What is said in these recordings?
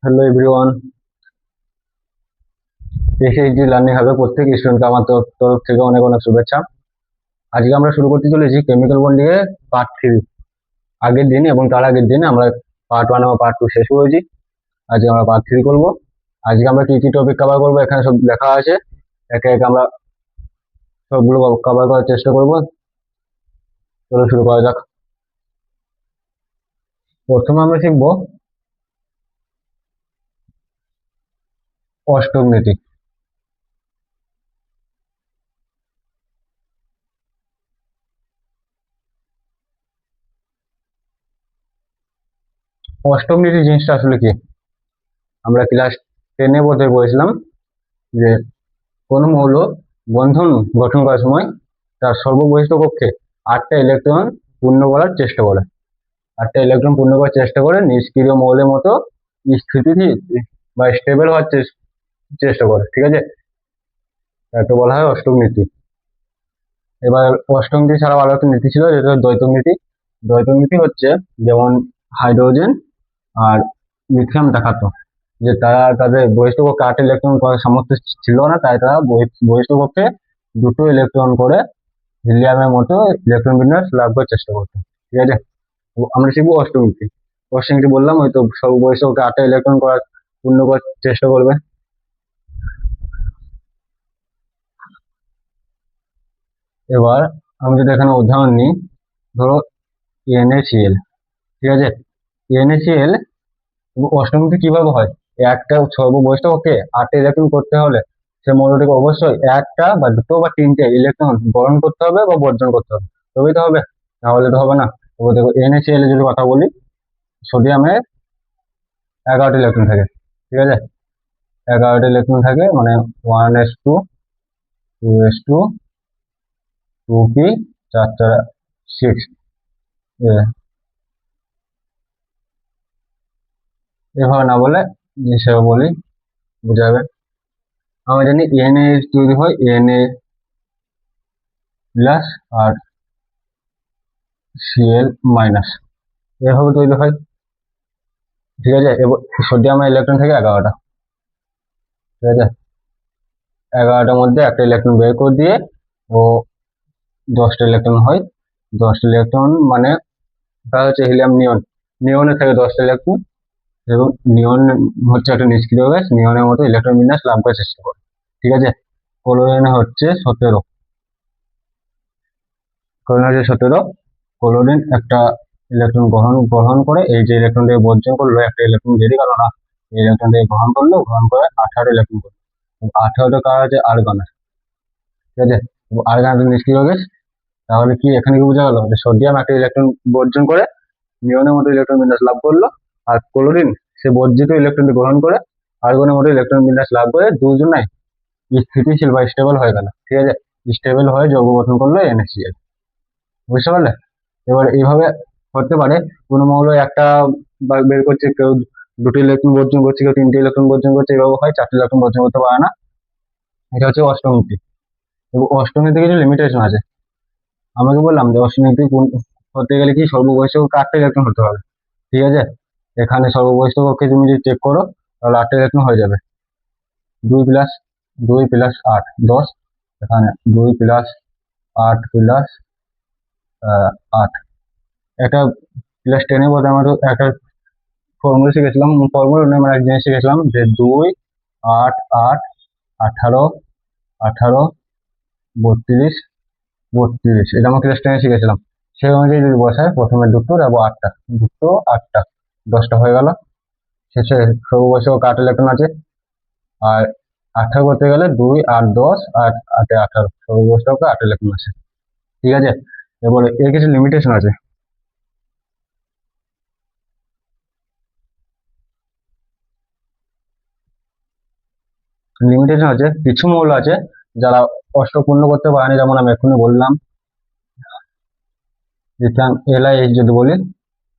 Hello everyone, SHD learning হাবে প্রত্যেক স্টুডেন্টকে আমার তরফ থেকে অনেক অনেক শুভেচ্ছা। আজকে আমরা শুরু করতে চলেছি কেমিক্যাল বন্ডিং এর পার্ট 3। আগের দিন এবং তার আগের দিন আমরা পার্ট 1 এবং পার্ট 2 শেষ করেছি। আজকে আমরা পার্ট 3 করব। আজকে আমরা কি কি টপিক কভার করবো এখানে সব লেখা আছে, একে একে আমরা সবগুলো কভার করার চেষ্টা করব। চলো শুরু করা যাক। প্রথমে আমরা শিখব অষ্টক নীতি। অষ্টক নীতি জিনিসটা আসলে কি? আমরা ক্লাস 10-এ পড়েছিলাম যে কোন মৌল বন্ধন গঠন করার সময় তার সর্ববহিষ্ঠ কক্ষে 8টা ইলেকট্রন পূর্ণ করার চেষ্টা করে। 8টা ইলেকট্রন পূর্ণ করার চেষ্টা করে নিষ্ক্রিয় মৌলের মতো স্থিতিশীল বা স্টেবল হওয়ার চেষ্টা করে। ঠিক আছে, একে বলা হয় অষ্টক নীতি। এবার অষ্টক নীতি ছাড়াও আরো একটা নীতি ছিল, যেটা দ্বৈতক নীতি। দ্বৈতক নীতি হচ্ছে যেমন হাইড্রোজেন আর লিথিয়াম দেখাতো যে তারা তাদের বহিষ্ঠ কক্ষে 8 ইলেকট্রন করার সামর্থ্য ছিল না, তাই তারা বহিষ্ঠ কক্ষে 2টো ইলেকট্রন করে হিলিয়ামের মতো ইলেকট্রন বিন্যাস লাভ করার চেষ্টা করতো। ঠিক আছে, আমরা শিখবো অষ্টক নীতি। অষ্টক নীতি বললাম ওই তো সর্ববহিষ্ঠ কক্ষে 8টা ইলেকট্রন করার পূর্ণ করার চেষ্টা করবে। এবার আমি যদি এখানে উদাহরণ নিই, ধরো NaCl। ঠিক আছে, NaCl অষ্টক নীতি কিভাবে হয়? একটা সর্ববহিষ্ঠ কক্ষে 8টা ইলেকট্রন করতে হলে সে মৌলটিকে অবশ্যই 1টা বা 2টো বা 3টে ইলেকট্রন গ্রহণ করতে হবে বা বর্জন করতে হবে, তবেই তো হবে, নাহলে তো হবে না। এবার দেখো NaCl এর যদি কথা বলি, সোডিয়ামে 11টা ইলেকট্রন থাকে। ঠিক আছে, 11টা ইলেকট্রন থাকে, মানে 1s2 2s2 2p 4 4 6। এভাবে না বলে হিসেবে বলি, বুঝাবে। আমরা জানি Na তৈরি হয় Na প্লাস আর Cl মাইনাস, এভাবে তৈরি হয়। ঠিক আছে, এবার সোডিয়ামের ইলেকট্রন থাকে 11টা। ঠিক আছে, 11টার মধ্যে একটা ইলেকট্রন বের করে দিয়ে ও 10টা ইলেকট্রন হয়। 10টা ইলেকট্রন মানে তার হচ্ছে হিলিয়াম নিয়ন। নিয়নে থাকে 10টা ইলেকট্রন, এবং নিয়ন হচ্ছে একটা নিষ্ক্রিয় গ্যাস, নিয়নের মতো ইলেকট্রন বিন্যাস লাভ করার চেষ্টা করে। ঠিক আছে, ক্লোরিন হচ্ছে 17। ক্লোরিন একটা ইলেকট্রন গ্রহণ করে, এই যে ইলেকট্রন দিয়ে বর্জন করলো একটা ইলেকট্রন বেরিয়ে গেল না, এই ইলেকট্রন দিয়ে গ্রহণ করে 18 ইলেকট্রন করলো। 18টা কার আছে? আর্গনের। ঠিক আছে, আর্গন নিষ্ক্রিয় গ্যাস। তাহলে কি এখানে কি বোঝা গেল যে সোডিয়াম একটা ইলেকট্রন বর্জন করে নিয়নের মতো ইলেকট্রন বিন্যাস লাভ করলো, আর ক্লোরিন সে বর্জিত ইলেকট্রনটি গ্রহণ করে আর্গনের মতো ইলেকট্রন বিন্যাস লাভ করে দুজনাই স্থিতিশীল বা স্টেবল হয়ে গেল। ঠিক আছে, স্টেবল হয়ে যৌগ গঠন করলো NaCl। বুঝতে পারলে? এবার এইভাবে হতে পারে কোনো মৌল একটা বের করছে, কেউ 2টি ইলেকট্রন বর্জন করছে, কেউ 3টে ইলেকট্রন বর্জন করছে, এইভাবে হয় 4টে ইলেকট্রন বর্জন করতে পারে না। এটা হচ্ছে অষ্টক নীতি। এবং অষ্টক নীতি কিছু লিমিটেশন আছে। আমাকে বললাম যে অষ্টক নীতি হতে গেলে কি সর্ববহিষ্ঠ কক্ষে 8টা ইলেকট্রন হতে হবে। ঠিক আছে, এখানে সর্ববহিষ্ঠ কক্ষে তুমি যদি চেক করো তাহলে 8টা ইলেকট্রন হয়ে যাবে। 2 প্লাস 2 প্লাস 8 10, এখানে 2 প্লাস 8 প্লাস 8। একটা ক্লাস 10-এ বোধ আমরা একটা ফর্মুলা শিখেছিলাম, ফর্মুলা নয় মানে এক জিনিস শিখেছিলাম যে 2 8 8 18 18 32 32, এটা আমরা ক্লাস 10-এ শিখেছিলাম। সেই অনুযায়ী যদি বসায় প্রথমে 2টো এবং 8টা, 2টো 8টা 10টা হয়ে গেল। শেষে সর্ববহিষ্ঠ কক্ষে 8 ইলেকট্রন আছে, আর 18 করতে গেলে 2 8 10 8 8 18, সর্ববহিষ্ঠ কক্ষে 8 ইলেকট্রন আছে। ঠিক আছে, এবারে এর কিছু লিমিটেশন আছে। লিমিটেশন আছে, কিছু মৌল আছে যারা অষ্টক পূর্ণ করতে পারেনি, যেমন আমি এক্ষুনি বললাম লিথিয়াম LiH যদি বলি,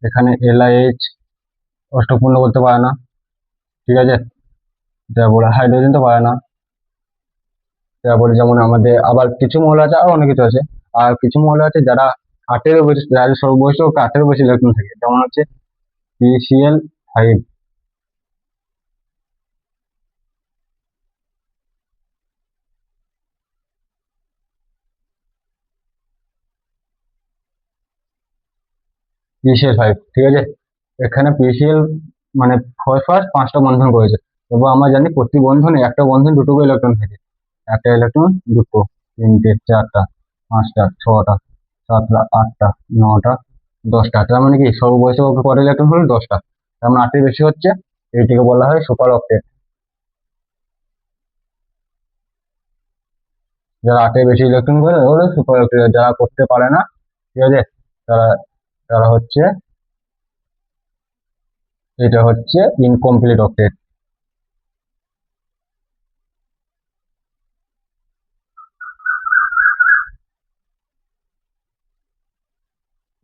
এখানে LiH অষ্টক পূর্ণ করতে পারে না। ঠিক আছে, তারপরে হাইড্রোজেন তো পারে না। তারপরে যেমন আমাদের আবার কিছু মৌল আছে, আর অনেক কিছু আছে। আর কিছু মৌল আছে যারা 8-এরও বেশি, যাদের সর্ববহিষ্ঠ 8-এরও বেশি ইলেকট্রন থাকে, যেমন হচ্ছে PCl5। PCl5, ঠিক আছে। এখানে PCl মানে ফার্স্ট 5টা বন্ধন করেছে, এবং আমরা জানি প্রতি বন্ধনে একটা বন্ধন দুটো করে ইলেকট্রন থাকে। একটা ইলেকট্রন, দুটো, তিনটে, চারটা, পাঁচটা, ছটা, সাতটা, আটটা, নটা, 10টা। তার মানে কি সর্ববয়সে কটা ইলেকট্রন হলো? 10টা। তার মানে 8-এর বেশি হচ্ছে, এইটিকে বলা হয় সুপার অক্টেট। যারা 8-এর বেশি ইলেকট্রন করে ওরা সুপার অক্টেট, যারা করতে পারে না, ঠিক আছে, তারা তারা হচ্ছে, এটা হচ্ছে ইনকমপ্লিট অক্টেট।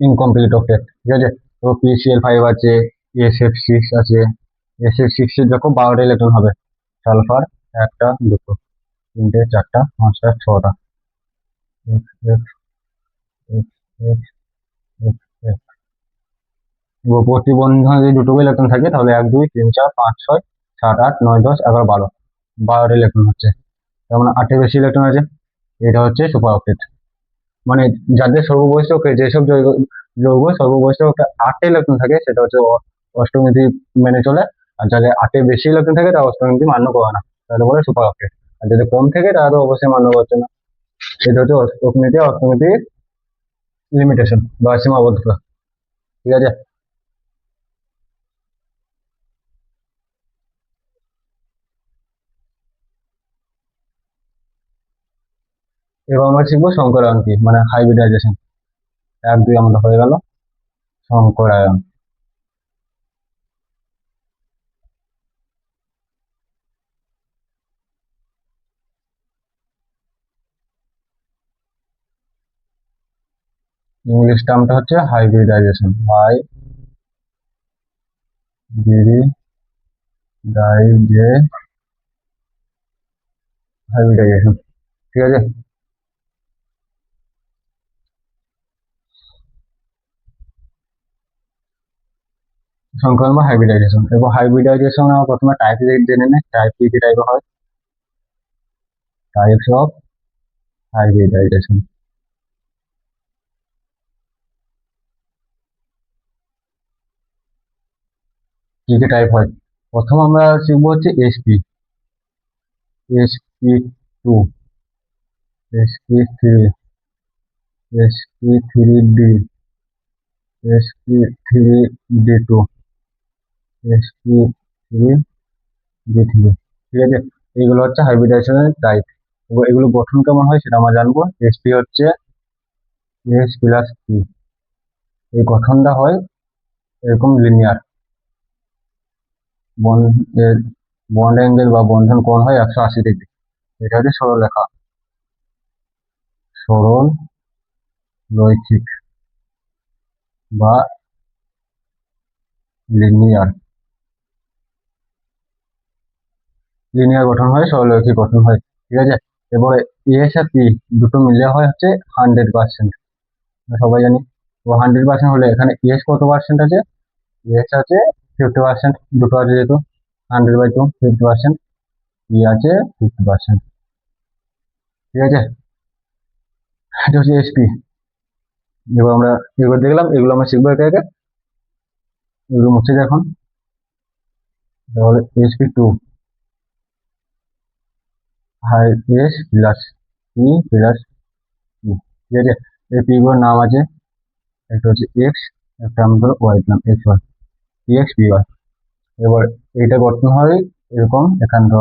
ইনকমপ্লিট অক্টেট, ঠিক আছে। তো PCl5 আছে, SF6 আছে। SF6 এর দেখো 12টা ইলেকট্রন হবে। সালফার একটা, দুটো, তিনটে, চারটা, পাঁচটা, ছটা, এক, এক, এক, এক, এক, এক। এবং প্রতি বন্ধনে যদি দুটো ইলেকট্রন থাকে তাহলে 1, 2, 3, 4, 5, 6, 7, 8, 9, 10, 11, 12, 12টা ইলেকট্রন হচ্ছে। তার মানে 8-এর বেশি ইলেকট্রন আছে। এটা হচ্ছে সুপার অক্টেট। মানে যাদের সর্ববয়সে যেসব যৌগ সর্ববয়সে 8টা ইলেকট্রন থাকে সেটা হচ্ছে অষ্টমিতি মেনে চলে। আর যাদের 8-এর বেশি ইলেকট্রন থাকে তারা অষ্টমিতি মান্য করে না, তাহলে বলে সুপার অক্টেট। আর যদি কম থাকে তারা তো অবশ্যই মান্য করছে না। এটা হচ্ছে অষ্টমিতি অষ্টমিতির লিমিটেশন বা সীমাবদ্ধতা, ঠিক আছে। এবার আমরা শিখবো সংকরায়ন কি, মানে হাইব্রিডাইজেশন। 1, 2 আমাদের হয়ে গেল। সংকরায়ন, ইংলিশ টার্মটা হচ্ছে হাইব্রিডাইজেশন। হাইব্রিডাইজেশন, ঠিক আছে। সংকরণ বা হাইব্রিডাইজেশন। এবং হাইব্রিডাইজেশন আমরা প্রথমে টাইপ জেনে নেই, টাইপ কি কি টাইপের হয়। টাইপস অফ হাইব্রিডাইজেশন, কি কি টাইপ হয়। প্রথম আমরা শিখবো হচ্ছে SP, SP2, SP3, SP3D, SP3D2, SP3D3, ঠিক আছে। এইগুলো হচ্ছে হাইব্রিডাইজেশনের টাইপ। এবং এগুলো গঠন কেমন হয় সেটা আমরা জানবো। SP হচ্ছে S+P, এই গঠনটা হয় এরকম লিনিয়ার। বন্ড অ্যাঙ্গেল বা বন্ধন কোণ হয় 180 ডিগ্রি। এটা হচ্ছে সরলরেখা, সরল রৈখিক বা লিনিয়ার। লিনিয়ার গঠন হয়, সরলরৈখিক গঠন হয়, ঠিক আছে। এবারে এস আর পি দুটো মিলে হয় হচ্ছে 100%, সবাই জানি। তো 100% হলে এখানে এস কত পার্সেন্ট আছে? এস আছে 50%, দুটো আছে যেহেতু, 100/2, 50%। পি আছে 50%, ঠিক আছে। এটা হচ্ছে এসপি। এবার আমরা এগুলো দেখলাম, এগুলো আমরা শিখবো একে একে। এগুলো মুছে দেখুন। তাহলে SP2 হাই S plus P plus P, ঠিক আছে। এই পি গুলোর নাম আছে, একটা হচ্ছে এক্স, একটা আমাদের ওয়াই নাম, X Y, P X P Y. এবার এইটা গঠন হয় এরকম, এখান তো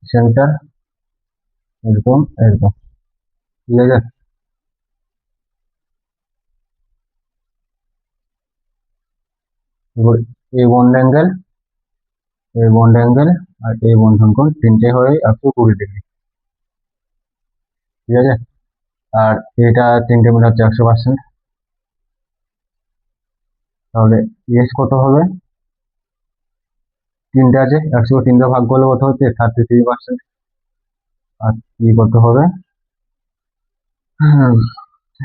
সেন্টার এরকম এরকম, ঠিক আছে। এবার এই বন্ড অ্যাঙ্গেল, এই বন্ড অ্যাঙ্গেল আর এই বন্ধন কোণ তিনটে হয় 120 ডিগ্রি, ঠিক আছে। আর এটা তিনটে মিলে হচ্ছে 100%। তাহলে এস কত হবে? তিনটে আছে, 103 ভাগ করলে কত হচ্ছে? 33%। আর পি কত হবে?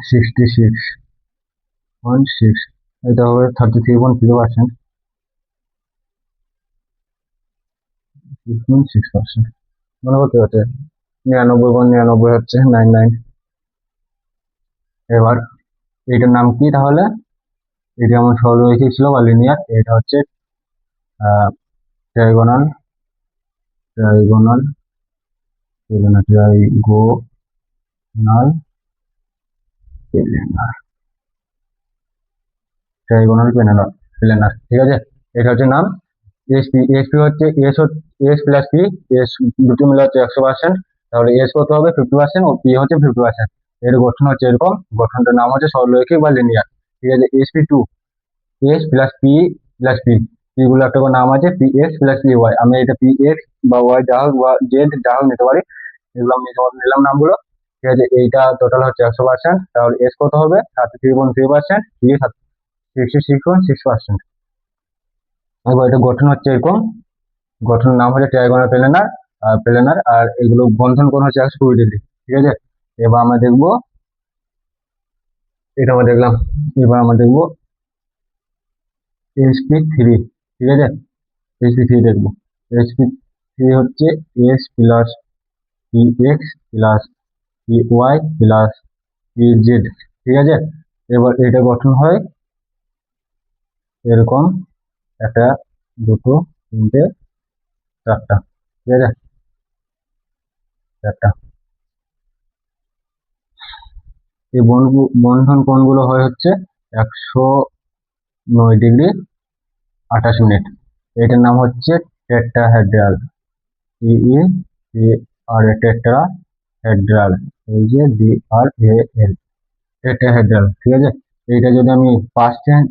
66.6, এটা হবে 33.0%, 6.6%। মনে করতে হচ্ছে 99.99 হচ্ছে 99। এবার এটার নাম কি তাহলে? এটা যেমন সরলরৈখিক ছিল বা লিনিয়ার, এটা হচ্ছে trigonal trigonal trigonal trigonal planer, ঠিক আছে। এটা হচ্ছে নাম এসপি। এসপি হচ্ছে এস প্লাস পি, এস দুটো মিলে হচ্ছে 100%, তাহলে এস কত হবে 50% ও পি হচ্ছে 50%। এর গঠন হচ্ছে এরকম, গঠনটার নাম হচ্ছে সরলরৈখিক বা লিনিয়ার, ঠিক আছে। SP two, S plus P plus P, P গুলো একটা করে নাম আছে, P X plus P Y. আমি এটা পি এক্স বা ওয়াই যা হোক বা জেড যা হোক নিতে পারি, এগুলো আমি নিলাম নামগুলো, ঠিক আছে। এইটা টোটাল হচ্ছে 100%, তাহলে এস কত হবে 33.3%, পি 66.6%। এবার এটা গঠন হচ্ছে এরকম, গঠনের নাম হচ্ছে ট্রাইগোনাল প্লেনার, আর এগুলো বন্ধন কোণ হচ্ছে 120°, ঠিক আছে। এবার আমরা দেখবো, এটা আমরা দেখলাম, এবার আমরা দেখবো এসপি থ্রি, ঠিক আছে। এসপি থ্রি দেখবো। এসপি থ্রি হচ্ছে S plus P X plus P Y plus P Z, ঠিক আছে। এবার এটা গঠন হয় এরকম, একটা, দুটো, তিনটে, চারটা, ঠিক আছে, চারটা। এই বন্ধন কোণগুলো হয় হচ্ছে 109°28'। এটার নাম হচ্ছে টেট্রাহেড্রাল, আর টেট্রাহেড্রাল, এই যে DRAL, টেট্রাহেড্রাল, ঠিক আছে। এইটা যদি আমি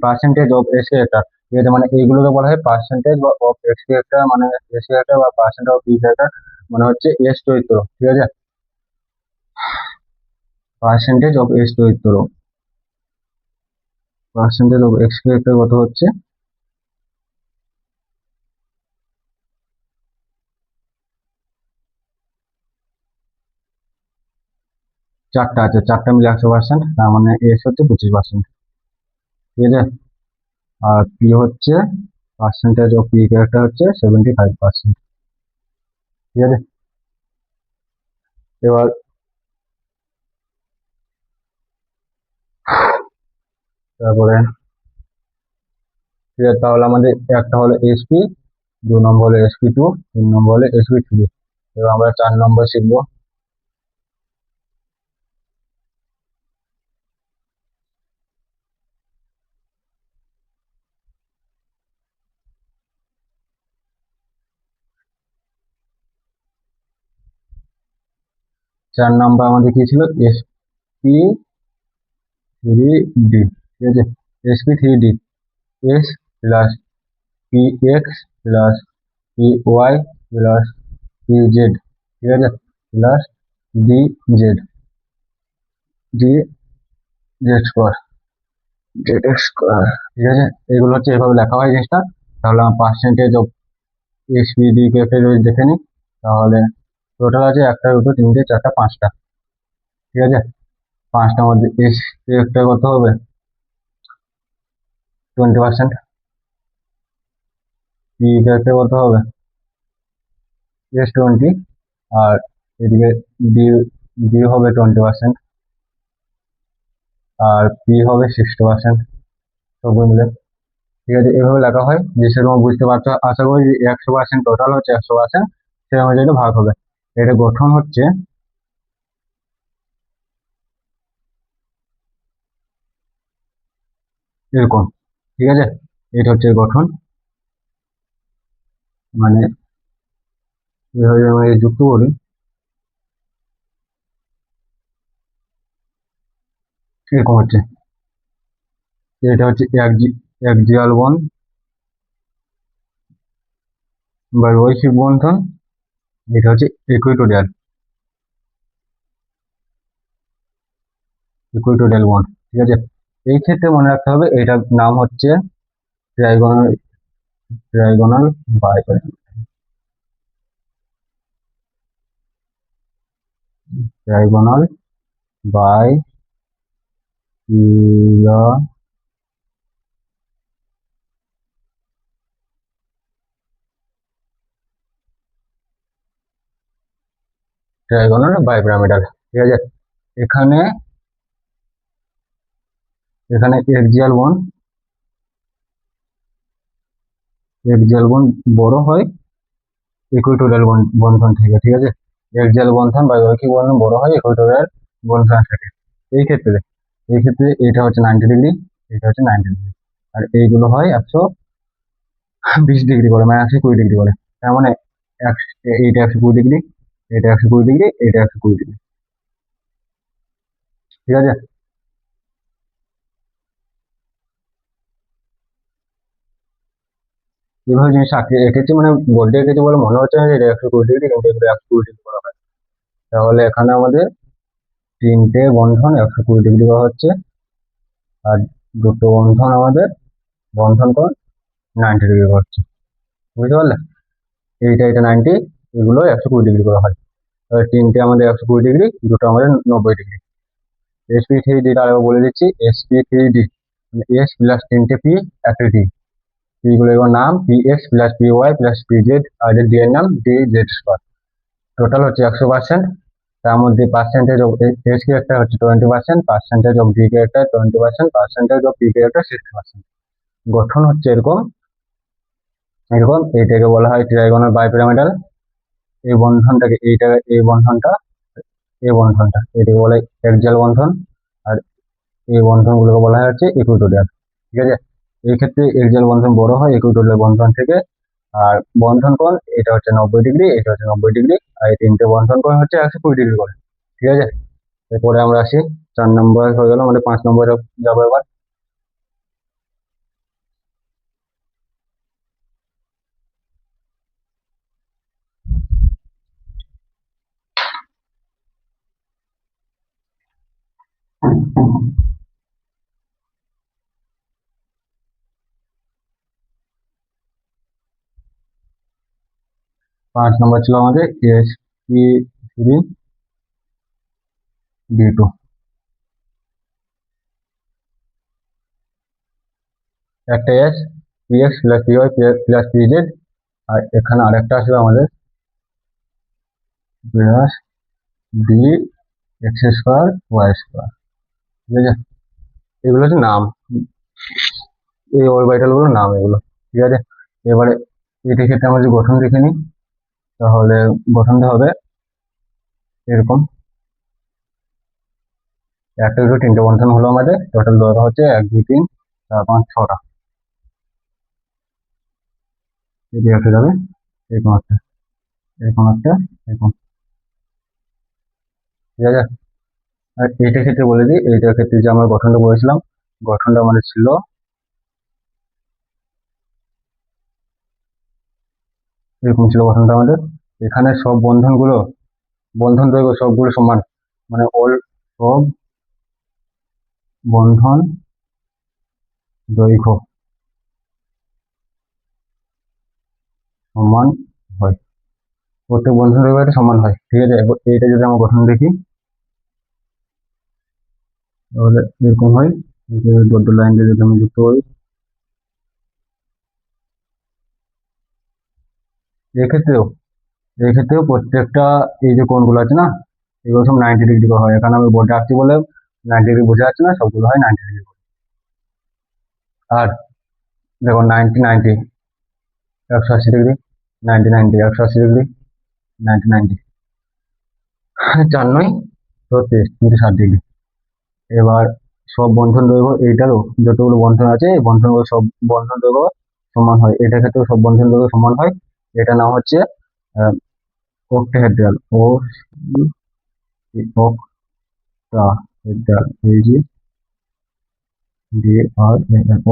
পার্সেন্টেজ অফ এস ক্যারেক্টার, ঠিক আছে, মানে এইগুলোকে বলা হয় পার্সেন্টেজ অফ এক্স ক্যারেক্টার, মানে এস ক্যারেক্টার বা পার্সেন্ট অফ পি ক্যারেক্টার, মানে হচ্ছে এস চরিত্র, ঠিক আছে। পার্সেন্টেজ অফ এস চরিত্র, পার্সেন্টেজ অফ এক্স ক্যারেক্টার কত হচ্ছে, চারটা আছে, চারটা মিলে 100%, তার মানে এস হচ্ছে 25%, ঠিক আছে। আর পি হচ্ছে, পার্সেন্টেজ অফ পি ক্যারেক্টার হচ্ছে 75%, ঠিক আছে। এবার তারপরে, ঠিক আছে, তাহলে আমাদের একটা হলো এসপি, 2 নম্বর হলো এসপি টু, 3 নম্বর হলো এসপি থ্রি। এবার আমরা 4 নম্বর শিখবো। 4 নম্বর আমাদের কি ছিল, এসপি থ্রি ডি, ঠিক আছে। SP three D, S plus P X plus P Y plus P Z, ঠিক আছে, plus D Z, D Z square, Z square, ঠিক আছে। এগুলো হচ্ছে এভাবে লেখা হয় জিনিসটা। তাহলে আমার পার্সেন্টেজ অফ এসপিডি কে যদি দেখে নিই, তাহলে টোটাল আছে একটা, দুটো, তিনটে, চারটা, পাঁচটা, ঠিক আছে। পাঁচটার মধ্যে এস একটা কত হবে 20%, পি একটা কত হবে S20, আর এদিকে ডি ডি হবে 20%, আর পি হবে 60%, সবগুলো মিলে, ঠিক আছে। এভাবে লেখা হয়, যে সেরকম বুঝতে পারছো আশা করি। 100% টোটাল হচ্ছে 100%, সেরকম অনুযায়ী ভাগ হবে। এটা গঠন হচ্ছে এরকম, ঠিক আছে। এটা হচ্ছে গঠন, মানে এভাবে আমরা যুক্ত করি, এরকম হচ্ছে। এটা হচ্ছে একজিয়াল বন বা রৈখিক বন্ধন, এটা হচ্ছে ইকুইটোরিয়াল ইকুইটোরিয়াল বন্ড, ঠিক আছে। এই ক্ষেত্রে মনে রাখতে হবে এটার নাম হচ্ছে trigonal trigonal bi trigonal bi trigonal bipyramidal, ঠিক আছে। এখানে এখানে এক্সিয়াল বন্ড বড় হয় ইকুইটোরিয়াল বন্ধন থেকে, ঠিক আছে। এক্সিয়াল বন্ধন বা রৈখিক বন্ধন বড় হয় ইকুইটোরিয়াল বন্ধন থেকে। এই ক্ষেত্রে এটা হচ্ছে 90 ডিগ্রি, এটা হচ্ছে 90 ডিগ্রি, আর এইগুলো হয় 120 ডিগ্রি করে, মানে 120 ডিগ্রি করে। তার মানে এইটা 120 ডিগ্রি, এটা 120 ডিগ্রি, এটা 120 ডিগ্রি, ঠিক আছে। এইভাবে জিনিসটা এঁকেছি, মানে বোর্ডে এঁকেছি বলে মনে হচ্ছে না যে এটা 120 ডিগ্রি, কিন্তু এগুলো 120 ডিগ্রি করা হয়। তাহলে এখানে আমাদের তিনটে বন্ধন 120 ডিগ্রি করা হচ্ছে, আর দুটো বন্ধন আমাদের বন্ধন কোণ 90 ডিগ্রি হচ্ছে, বুঝতে পারলে। এটা 90, এগুলো 120 ডিগ্রি করা হয়। তাহলে তিনটে আমাদের 120 ডিগ্রি, দুটো আমাদের 90 ডিগ্রি। sp3d আরেকবার বলে দিচ্ছি, sp3d এস প্লাস তিনটে পি একটা ডি, এইগুলো এবার নাম PS plus PY plus PZ, আর ডি এর নাম ডি জেড স্কোয়ার। টোটাল হচ্ছে 100%, তার মধ্যে পার্সেন্টেজ অফ এস ক্যারেক্টার হচ্ছে 20%, percentage of D character 20%, percentage of P character 60%। গঠন হচ্ছে এরকম, এইটাকে বলা হয় ট্রাইগোনাল বাইপিরামিডাল। এই বন্ধনটাকে এই বন্ধনটা এটাকে বলা হয় এক্সিয়াল বন্ধন, আর এই বন্ধনগুলোকে বলা হচ্ছে ইকুইটোরিয়াল, ঠিক আছে। এই ক্ষেত্রে এক্সিয়াল বন্ধন বড় হয় ইকুইটোরিয়াল বন্ধন থেকে, আর বন্ধন কোণ এটা হচ্ছে 90 ডিগ্রি, এটা হচ্ছে 90 ডিগ্রি, আর এই তিনটে বন্ধন কোণ হচ্ছে 120 ডিগ্রি করে, ঠিক আছে। এরপরে আমরা আসি 4 নম্বর হয়ে গেল, আমাদের 5 নম্বরে যাবো এবার। পাঁচ নম্বর ছিল আমাদের sp3d2, একটা S px plus py plus pz, আর এখানে আরেকটা আসবে আমাদের plus D X square Y square, ঠিক আছে। এগুলো হচ্ছে নাম, এই অরবিটাল গুলোর নাম এগুলো, ঠিক আছে। এবারে এটার ক্ষেত্রে আমরা যদি গঠন দেখে নিই, তাহলে গঠনটা হবে এরকম, একটা দুটো তিনটে বন্ধন হলো, আমাদের টোটাল দৈর্ঘ্য হচ্ছে 1 2 3 4 5 6টা, এটি একটা যাবে এরকম একটা, এরকম একটা, এরকম, ঠিক আছে। আর এইটার ক্ষেত্রে বলে দিই, এইটার ক্ষেত্রে যে আমরা গঠনটা বলেছিলাম, গঠনটা আমাদের ছিল এরকম ছিল গঠনটা আমাদের। এখানে সব বন্ধন দৈর্ঘ্য সবগুলো সমান, মানে সব বন্ধন দৈর্ঘ্য সমান হয়, প্রত্যেক বন্ধন দৈর্ঘ্য সমান হয়, ঠিক আছে। এইটা যদি আমরা গঠন দেখি, তাহলে এরকম হয়, ডট লাইন দিয়ে যদি আমি যুক্ত করি, এক্ষেত্রেও প্রত্যেকটা এই যে কোণগুলো আছে না, এগুলো সব 90 ডিগ্রি করে হয়। এখানে আমি বোর্ডে আঁকছি বলে 90 ডিগ্রি বোঝা যাচ্ছে না, সবগুলো হয় 90 ডিগ্রি। আর দেখো 90 180 ডিগ্রি, 90 180 ডিগ্রি, 90 4 9 36 60 ডিগ্রি। এবার সব বন্ধন দৈর্ঘ্য এইটারও যতগুলো বন্ধন আছে, এই বন্ধনগুলো সব বন্ধন দৈর্ঘ্য সমান হয়, এটার ক্ষেত্রে সব বন্ধন দৈর্ঘ্য সমান হয়। এটা নাম হচ্ছে অক্টাহেড্রাল,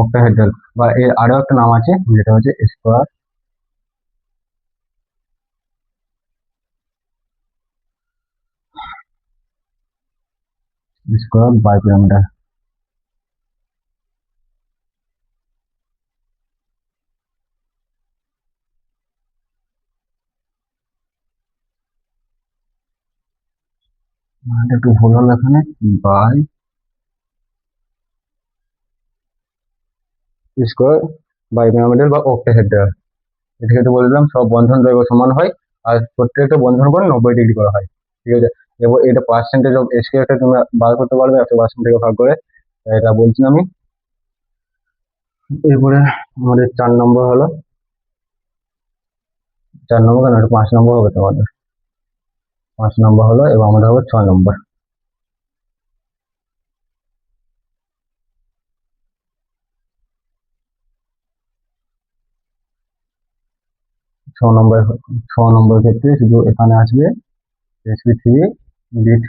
অক্টাহেড্রাল, বা এর আরো একটা নাম আছে যেটা হচ্ছে স্কোয়ার বাইপিরামিডাল। একটু ভুল হলো এখানে, বাই স্কোয়ার বাইপিরামিডাল বা অক্টাহেড্রাল। এটা ক্ষেত্রে বললাম সব বন্ধন দৈর্ঘ্য সমান হয়, আর প্রত্যেকটা বন্ধন কোণ 90 ডিগ্রি করা হয়, ঠিক আছে। এবার এটা পার্সেন্টেজ অফ এস কে তুমি বার করতে পারবে 100% থেকে ভাগ করে, তাই এটা বলছি না আমি। এরপরে আমাদের 4 নম্বর হলো, 4 নম্বর কেন, এটা 5 নম্বর হবে তোমাদের। 5 নম্বর হলো, এবং আমাদের হবে 6 নম্বর। 6 নম্বর, 6 নম্বর ক্ষেত্রে শুধু এখানে আসবে sp3 d3,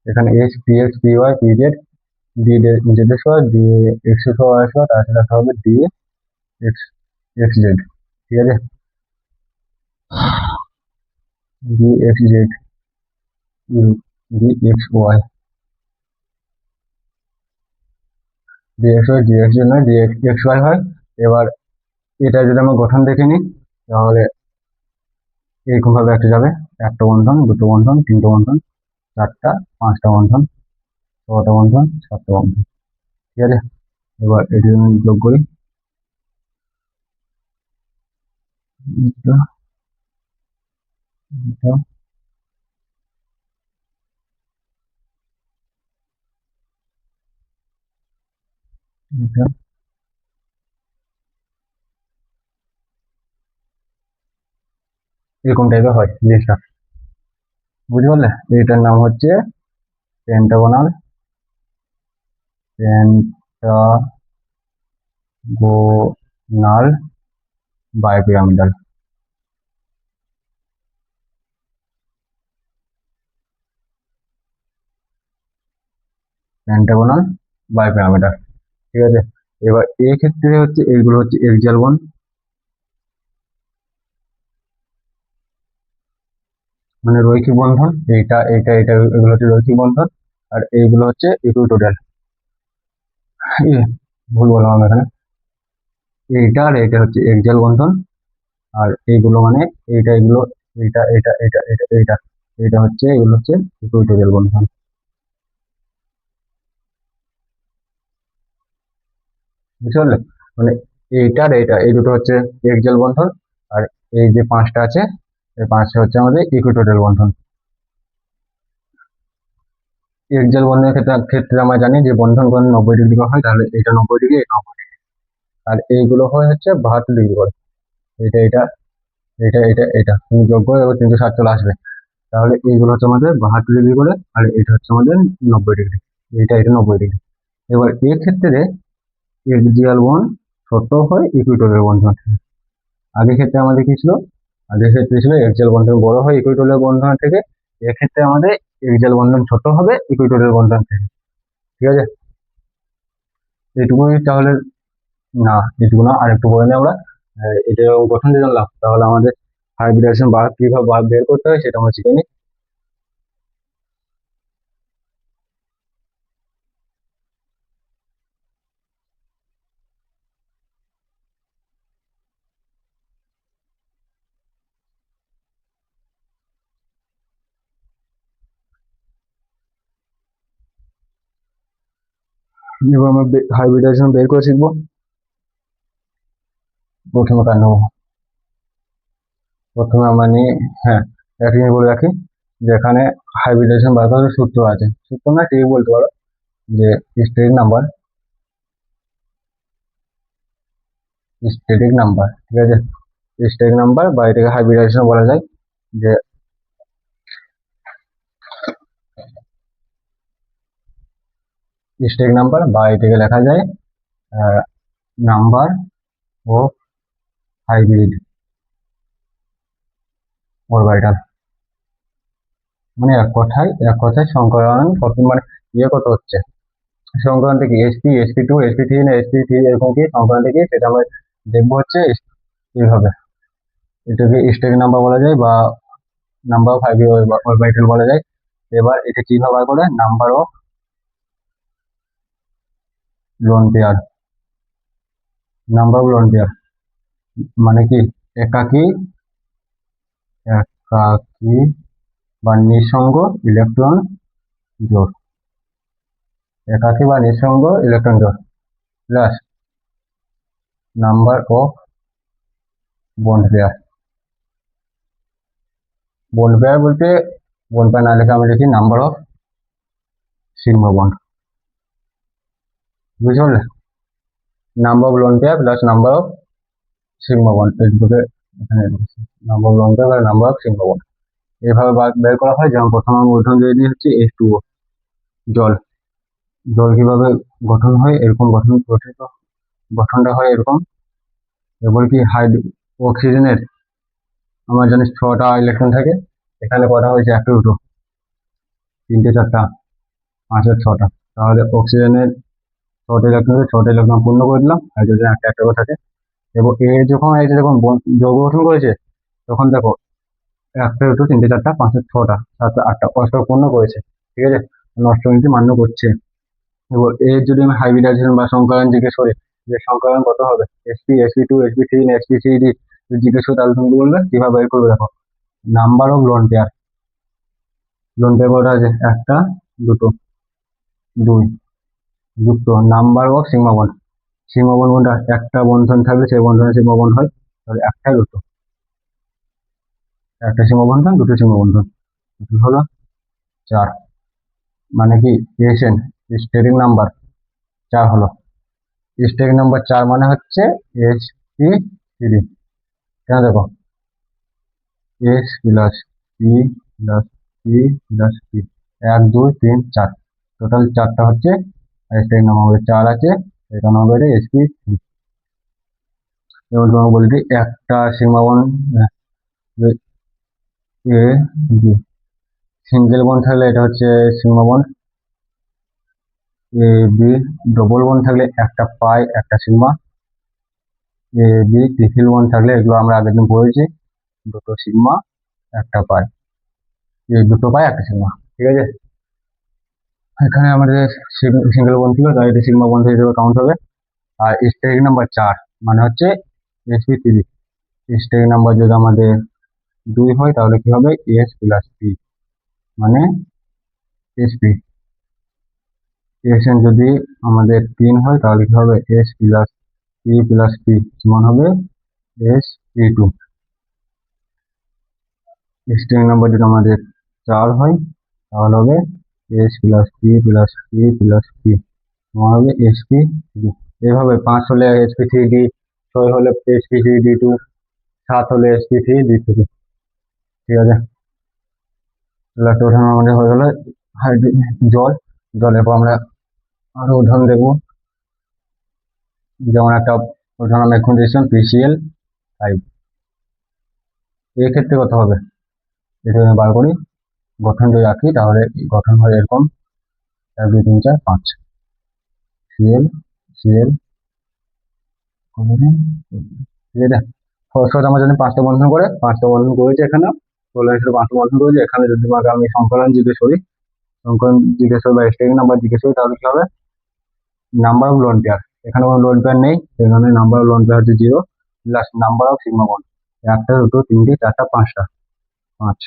এখানে s px py pz d z square d x square square, তার সাথে হবে d x xz, ঠিক আছে, d xz d xy dxy dxz নয় dxy হয়। এবার এটা যদি আমরা গঠন দেখে নিই, তাহলে এরকম ভাবে একটা যাবে, একটা বন্ধন, দুটো বন্ধন, তিনটে বন্ধন, চারটা, পাঁচটা বন্ধন, ছটা বন্ধন, সাতটা বন্ধন, ঠিক আছে। এবার এটি আমি যোগ করি, এটা, এটা, এটা, এরকম টাইপের হয় জিনিসটা, বুঝতে পারলে। এটার নাম হচ্ছে পেন্টাগোনাল, পেন্টাগোনাল বাইপিরামিডাল। পেন্টাগোনাল বাইপিরামিডাল, ঠিক আছে। এবার এই ক্ষেত্রে হচ্ছে এইগুলো হচ্ছে এক্সাল বন্ড, মানে রৈখিক বন্ধন। এইটা এটা এটা এগুলো হচ্ছে রৈখিক বন্ধন, আর এইগুলো হচ্ছে ইকুইটোরিয়াল। ভুল বললাম আমি এখানে, এইটা আর এটা হচ্ছে এক্সাল বন্ধন, আর এইগুলো মানে এইটা, এগুলো এটা এটা এটা এটা এইটা এটা হচ্ছে, এগুলো হচ্ছে ইকুইটোরিয়াল বন্ধন, বুঝতে পারলে। মানে এইটা আর এইটা, এই দুটো হচ্ছে এক্সাল বন্ধন, আর এই যে 5টা আছে, এই 5টা হচ্ছে আমাদের ইকুইটোরিয়াল বন্ধন। এক্সাল বন্ধনের ক্ষেত্রে আমরা জানি যে বন্ধন কোণ 90 ডিগ্রি হয়, তাহলে এটা 90 ডিগ্রি, এটা 90 ডিগ্রি, আর এইগুলো হয় হচ্ছে 72 ডিগ্রি করে। এটা এটা এটা এটা এটা তুমি যোগ করে এবার 360 চলে আসবে, তাহলে এইগুলো হচ্ছে আমাদের 72 ডিগ্রি করে, আর এটা হচ্ছে আমাদের 90 ডিগ্রি, এটা এটা 90 ডিগ্রি। এবার এই ক্ষেত্রে এক্সিয়াল বন্ড ছোট হয় ইকুইটোরিয়াল বন্ধন থেকে। আগের ক্ষেত্রে আমাদের কি ছিল, আগের ক্ষেত্রে ছিল এক্সিয়াল বন্ধন বড় হয় ইকুইটোরিয়াল বন্ধন থেকে, এক্ষেত্রে আমাদের এক্সিয়াল বন্ধন ছোট হবে ইকুইটোরিয়াল বন্ধন থেকে, ঠিক আছে। এইটুকুই তাহলে, না এটুকু না, আর একটু বলে নিই আমরা। এটা গঠন দিয়ে জানলাম, তাহলে আমাদের হাইব্রিডেশন বার কিভাবে বের করতে হয় সেটা আমরা শিখে নিই। এবার আমরা হাইব্রিডেশন বের করে শিখবো। প্রথমে কাজ নেবো, প্রথমে আমরা নিই, হ্যাঁ, একটা জিনিস বলে রাখি, যে এখানে হাইব্রিডেশন বার করার সূত্র আছে, সূত্র না ঠিক বলতে পারো, যে স্টেটিক নাম্বার, স্টেটিক নাম্বার, ঠিক আছে, স্টেটিক নাম্বার বা এটাকে হাইব্রিডেশন বলা যায়, যে স্টেটিক নাম্বার বা এটাকে লেখা যায় নাম্বার অফ হাইব্রিড অরবিটাল, মানে এক কথায় সংকরণ কত, মানে ইয়ে কত হচ্ছে, সংক্রান্ত কি এসপি sp2 sp3 না sp3 এরকম কি সংক্রান্ত কি, সেটা আমরা দেখবো হচ্ছে এইভাবে। এটাকে স্টেটিক নাম্বার বলা যায় বা নাম্বার অফ হাইব্রিড অরবিটাল বলা যায়। এবার এটা কিভাবে বার করে, number of lone pair, number of lone pair মানে কি, একাকী একাকী বা নিঃসঙ্গ ইলেকট্রন জোড়, একাকী বা নিঃসঙ্গ ইলেকট্রন জোড় plus number of bond pair. Bond pair বলতে, বন্ড পেয়ার না লেখা আমি লিখি নাম্বার অফ সিগমা বন্ড, বুঝতে পারলে? Number of lone pair plus number of sigma bond, এই দুটোকে এখানে number of lone pair plus number of sigma bond এইভাবে বের করা হয়। যেমন প্রথম আমি উদাহরণ দিয়ে দিচ্ছি H2O, জল। জল কিভাবে গঠন হয়, এরকম গঠনটা হয় এরকম। এবার কি অক্সিজেনের আমরা জানি 6টা ইলেকট্রন থাকে, এখানে কটা হয়েছে 1 2 3 4 5 6টা। তাহলে অক্সিজেনের 6টা ইলেকট্রন পূর্ণ করে দিলাম, হাইড্রোজেন একটা একটা করে থাকে। এবং এ যখন এই যে যখন যৌগ গঠন করেছে, তখন দেখো 1 2 3 4 5 6টা 7 8টা অষ্টক পূর্ণ করেছে, ঠিক আছে, অষ্টমীটি মান্য করছে। এবার এর যদি আমি হাইব্রিডাইজেশন বা সংকরণ জিজ্ঞেস করি, যে সংকরণ কত হবে, sp2 sp3 না sp3d জিজ্ঞেস করি, তাহলে তুমি বলবে কিভাবে বের করবে? দেখো, নাম্বার অফ লোন পেয়ার কটা আছে, 1 2 2 যুক্ত number of sigma bond. Sigma bond কোনটা, একটা বন্ধন থাকলে সেই বন্ধনে সিগমা বন্ড হয়, তাহলে একটা সিগমা বন্ধন, দুটো সিগমা বন্ধন, হলো 4। মানে কি এসএন, স্টেরিক নাম্বার 4 হলো। স্টেরিক নাম্বার 4 মানে হচ্ছে sp3। কেন, দেখো s plus p plus p plus p 1 2 3 4, total 4টা হচ্ছে স্টেরিক নাম্বার 4 আছে, এটা নাম্বার sp3। যেমন তোমাকে বলছি একটা sigma bond A B, single bond থাকলে এটা হচ্ছে sigma bond A B, double bond থাকলে একটা পাই একটা sigma, A B triple bond থাকলে এগুলো আমরা আগের দিন পড়েছি, দুটো সিগমা একটা পাই, এই দুটো পাই একটা সিগমা, ঠিক আছে। এখানে আমাদের সিঙ্গেল বন্ড ছিল, তাই এটা সিগমা বন্ড হিসেবে কাউন্ট হবে। আর স্টেরিক নাম্বার 4 মানে হচ্ছে sp3। স্টেরিক নাম্বার যদি আমাদের 2 হয় তাহলে কি হবে, s প্লাস p মানে sp। এসএন যদি আমাদের 3 হয় তাহলে কি হবে, s plus p plus p সমান হবে sp2। স্টেরিক নাম্বার যদি আমাদের 4 হয় তাহলে হবে s plus p plus p plus p সমান হবে sp3। এইভাবে 5 হলে sp3d, 6 হলে sp3d2, 7 হলে sp3d3, ঠিক আছে। তাহলে একটা উদাহরণ আমাদের হয়ে গেল জল। জলের পর আমরা আরো উদাহরণ দেখবো। যেমন একটা উদাহরণ আমরা এখন দিয়েছিলাম PCl5। এই ক্ষেত্রে কত হবে, এটা আমি বার করি। গঠন যদি রাখি তাহলে গঠন হয় এরকম 1 2 3 4 5 সিএল সিএল, ঠিক আছে। ফসফরাস আমরা জানি 5টা বন্ধন করে, 5টা বন্ধন করেছে এখানে, কোলয়েড 5টা বন্ধন করেছে এখানে। যদি তোমাকে আমি সংকলন জিজ্ঞেস করি, বা স্টেরিক নাম্বার জিজ্ঞেস করি, তাহলে কি হবে, নাম্বার অফ লোন পেয়ার, এখানে কোনো লোন পেয়ার নেই, সেখানে নাম্বার অফ লোন পেয়ার হচ্ছে 0 plus number of sigma bond 1 2 3 4 5টা, 5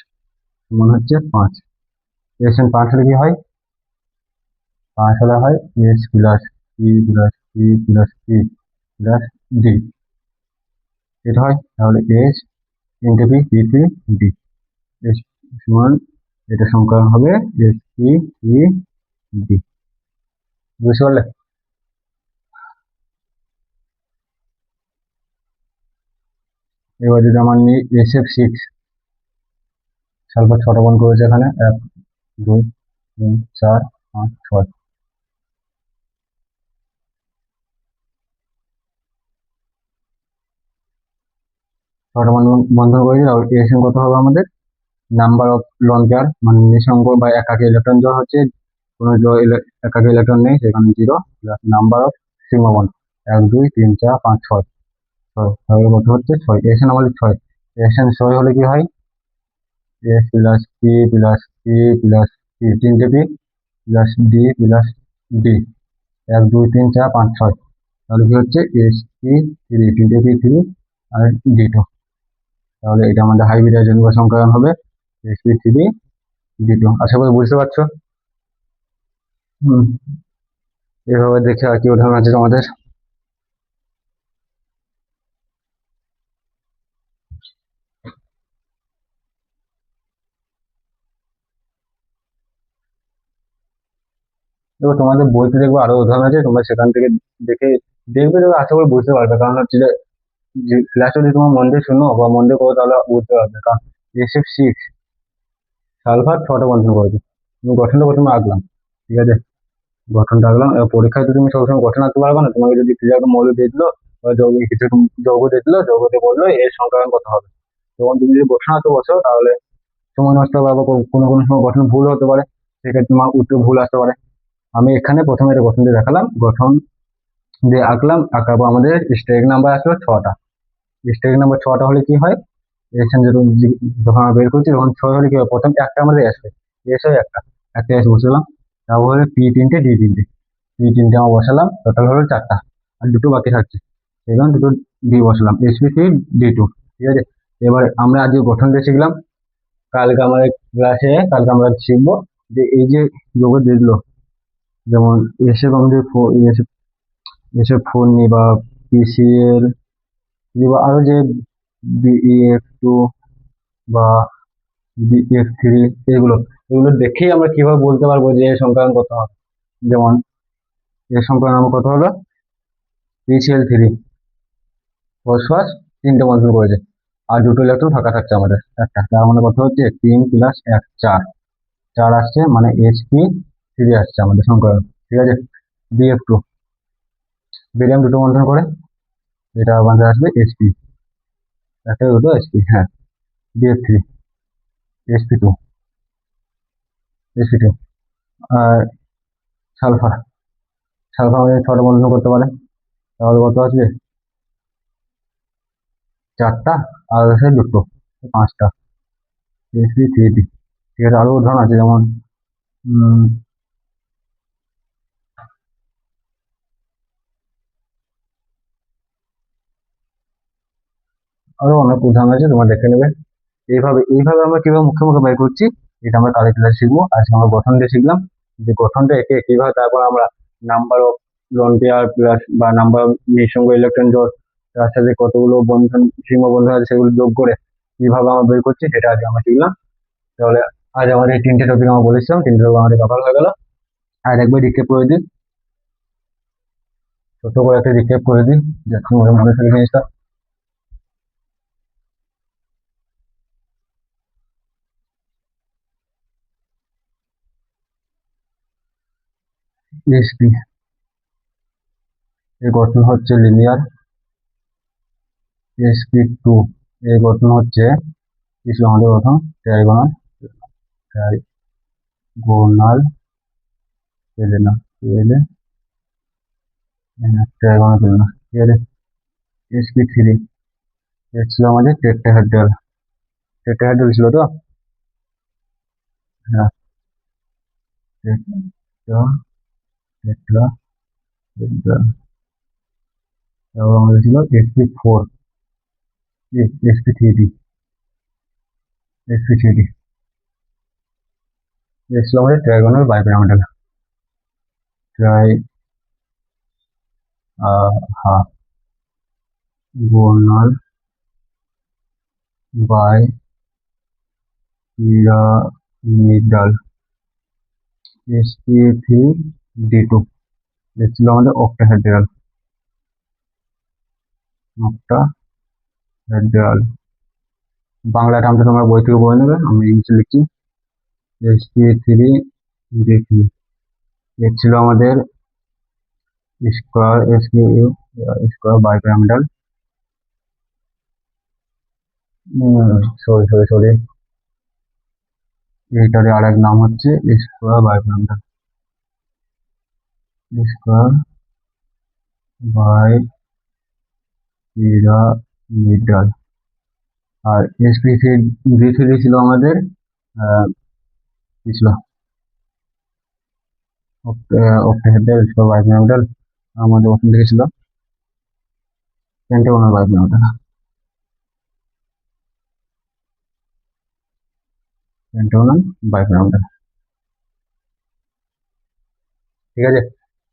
সমান হচ্ছে 5। এসএন 5 হলে কি হয়, 5 হলে হয় s plus p plus p plus p plus d, এটা হয়। তাহলে s into p p3 d, s সমান এটা সংকলন হবে sp3 d। বুঝতে পারলে? এবার যদি আমার নিই SF6, সালফার 6টা বন্ধ করেছে এখানে, 1 2 3 4 5 6, 6টা বন্ধন করেছে। তাহলে এসএন কত হবে আমাদের, নাম্বার অফ লোন পেয়ার মানে নিঃসঙ্গ বা একাকী ইলেকট্রন জোড় হচ্ছে, কোনো একাকী ইলেকট্রন নেই সেখানে 0 plus number of sigma bond 1 2 3 4 5 6, তাহলে কত হচ্ছে 6। এসএন আমাদের 6, এসএন 6 হলে কি হয়, s plus p plus p plus p 3টে p plus d plus d 1 2 3 4 5 6, তাহলে কি হচ্ছে sp3, 3টে p3 আর d2। তাহলে এটা আমাদের হাইব্রিডাইজেশন বা সংকরণ হবে sp3d2। আশা করি বুঝতে পারছো। হুম, এভাবে দেখে আর কি উদাহরণ আছে তোমাদের। দেখো তোমাদের বইতে দেখবে আরো উদাহরণ আছে, তোমরা সেখান থেকে দেখে দেখবে, দেখবে আশা করি বুঝতে পারবে। কারণ হচ্ছে যে ক্লাস যদি তোমার মন দিয়ে শোনো বা মন দিয়ে করো তাহলে বুঝতে পারবে। কারণ SF6 সালফার 6টা বন্ধন করেছে। তুমি গঠনটা প্রথমে আঁকলাম, ঠিক আছে, গঠনটা আঁকলাম। এবার পরীক্ষায় তো তুমি সবসময় গঠন আঁকতে পারবে না, তোমাকে যদি কিছু একটা মৌল দিয়ে দিলো বা যৌগিক কিছু যৌগ দিয়ে দিলো, যৌগ দিয়ে বললো এর সংখ্যায়ন কত হবে, তখন তুমি যদি গঠন আঁকতে বসো তাহলে সময় নষ্ট হবে, বা কোনো কোনো সময় গঠন ভুল হতে পারে, সেক্ষেত্রে তোমার উত্তর ভুল আসতে পারে। আমি এখানে প্রথমে এটা গঠন দিয়ে দেখালাম, গঠন দিয়ে আঁকলাম, আঁকার পর আমাদের স্টেক নাম্বার আসলো 6টা। স্টেক নাম্বার 6টা হলে কি হয়, এখানে যখন আমরা বের করছি তখন 6 হলে কি হয়, প্রথম একটা আমাদের আসবে, এস হয় একটা, একটা এস বসালাম। তারপরে P3টে D3টে, P3টে আমরা বসালাম, টোটাল হলো 4টা, আর দুটো বাকি থাকছে, সেই জন্য দুটো ডি বসালাম, SP3D2, ঠিক আছে। এবার আমরা আজকে গঠন দিয়ে শিখলাম, কালকে আমাদের ক্লাসে কালকে আমরা শিখবো যে এই যে যোগ দিলো, যেমন এসে আমাদের এসে ফোন নি বা PCL বা আরো যে BEF2 বা BF3, এগুলো এগুলো দেখেই আমরা কিভাবে বলতে পারবো যে এর সংখ্যায়ন কত হবে। যেমন এর সংখ্যায়ন আমার কত হলো, PCL3 ফসফরাস 3টে বন্ধন করেছে, আর দুটো ইলেকট্রন ফাঁকা থাকছে আমাদের একটা, তার মানে কত হচ্ছে 3 + 1 4, 4 আসছে, মানে SP3 আসছে আমাদের সংখ্যায়ন, ঠিক আছে। BF2 বেরিয়াম দুটো বন্ধন করে, এটা আমাদের আসবে SP, একটা দুটো SP, হ্যাঁ। BF3 SP2, SP2। আর সালফার, সালফার আমাদের 6টা বন্ধন করতে পারে, তাহলে কত আসবে 4টা, আর আছে দুটো, 5টা, SP3D, ঠিক আছে। আরো উদাহরণ আছে, যেমন আরো অনেক উদাহরণ আছে, তোমরা দেখে নেবে। এইভাবে এইভাবে আমরা কিভাবে মুখে মুখে বের করছি, এটা আমরা কালকে ক্লাসে শিখবো। আজকে আমরা গঠন দিয়ে শিখলাম, যে গঠনটা একে কিভাবে, তারপর আমরা number of lone pair plus বা নাম্বার অফ নিঃসঙ্গ ইলেকট্রন জোড়, তার সাথে কতগুলো বন্ধন সীমা বন্ধন আছে সেগুলো যোগ করে কিভাবে আমরা বের করছি, সেটা আজকে আমরা শিখলাম। তাহলে আজ আমাদের এই 3টে টপিক আমরা বলেছিলাম, 3টে টপিক আমাদের কভার হয়ে গেল। আর একবার রিক্যাপ করে দিই, ছোট করে একটা রিক্যাপ করে দিই, যাতে মনে থাকে জিনিসটা। ESP এর গঠন হচ্ছে লিনিয়ার, SP2 এর গঠন হচ্ছে কিছু আমাদের প্রথম ট্রাইগোনাল, ট্রাইগোনাল পেলেনা, পেলে ট্রাইগোনাল পেলেনা, ঠিক আছে। SP3 এর ছিল আমাদের টেট্রাহেড্রাল, টেট্রাহেড্রাল ছিল তো, হ্যাঁ, টেট্রাহেড্রাল। তারপর আমাদের ছিল SP4, SP3D, SP3D এর ছিল আমাদের ট্রাইগোনাল বাইপিরামিডাল, ট্রাই হ্যাঁ, গোনাল বাইপিরামিডাল। SP3D2 এর ছিল আমাদের অক্টাহেড্রাল, অক্টাহেড্রাল। বাংলা টার্মটা তোমরা বই থেকে পড়ে নেবে, আমি ইংলিশে লিখছি। SP3D3 এর ছিল আমাদের square, square bipyramidal, sorry sorry sorry, এইটার আরেক নাম হচ্ছে স্কোয়ার বাইপিরামিডাল, স্কোয়ার বাইপিরামিডাল। আর SP3D3 ছিল আমাদের কি ছিল, অক্টাহেড্রাল, স্কোয়ার বাইপিরামিডাল, আমাদের ওখান থেকে ছিল পেন্টাগোনাল বাইপিরামিডাল, পেন্টাগোনাল বাইপিরামিডাল, ঠিক আছে।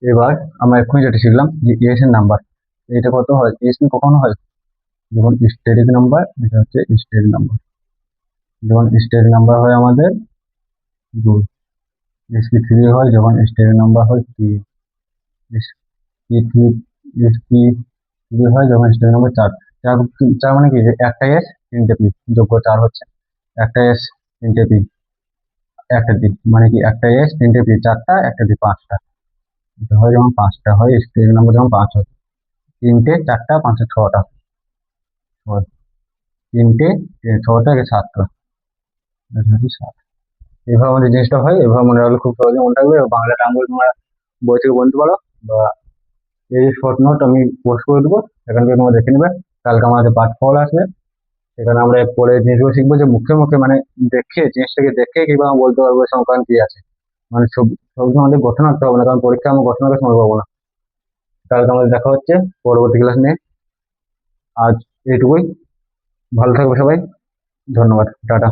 এবার আমরা এক্ষুনি যেটা শিখলাম যে এস এর নাম্বার, এটা কত হয়, এস কখনো হয় যখন স্টেরিক নাম্বার, এটা হচ্ছে স্টেরিক নাম্বার, যখন স্টেরিক নাম্বার হয় আমাদের 2, sp3 হয় যখন স্টেরের নাম্বার হয় 3, sp3 sp3 হয় যখন স্টেরের নাম্বার 4। 4 মানে কি, একটা এস তিনটে পি যোগ্য 4 হচ্ছে, একটা এস তিনটে পি একটা ডি, মানে কি একটা এস তিনটে পি 4টা, একটা ডি 5টা। এটা হয় যেমন 5টা হয়, স্টেরের নাম্বার যেমন 5 হয়, 3টে 4টা 5 6টা, তিনটে 6টা 7টা, 7। এভাবে আমাদের জিনিসটা হয়, এভাবে মনে রাখলে খুব সহজে মনে থাকবে। বাংলা টার্মগুলো তোমরা বই থেকে বলতে পারো, বা এই শর্ট নোট আমি পোস্ট করে দেবো, সেখান থেকে তোমরা দেখে নেবে। কালকে আমাদের পাঠ ফল আসবে, সেখানে আমরা পরে জিনিসগুলো শিখবো যে মুখে মুখে মানে দেখে, জিনিসটাকে দেখে কিভাবে বলতে পারবো সংক্রান্ত কি আছে, মানে সব সবসময় আমাদের গঠন আনতে হবে না, কারণ পরীক্ষা আমরা গঠন আঁকার সময় পাবো না। কালকে আমাদের দেখা হচ্ছে পরবর্তী ক্লাস নিয়ে। আজ এইটুকুই, ভালো থাকবে সবাই, ধন্যবাদ, টাটা।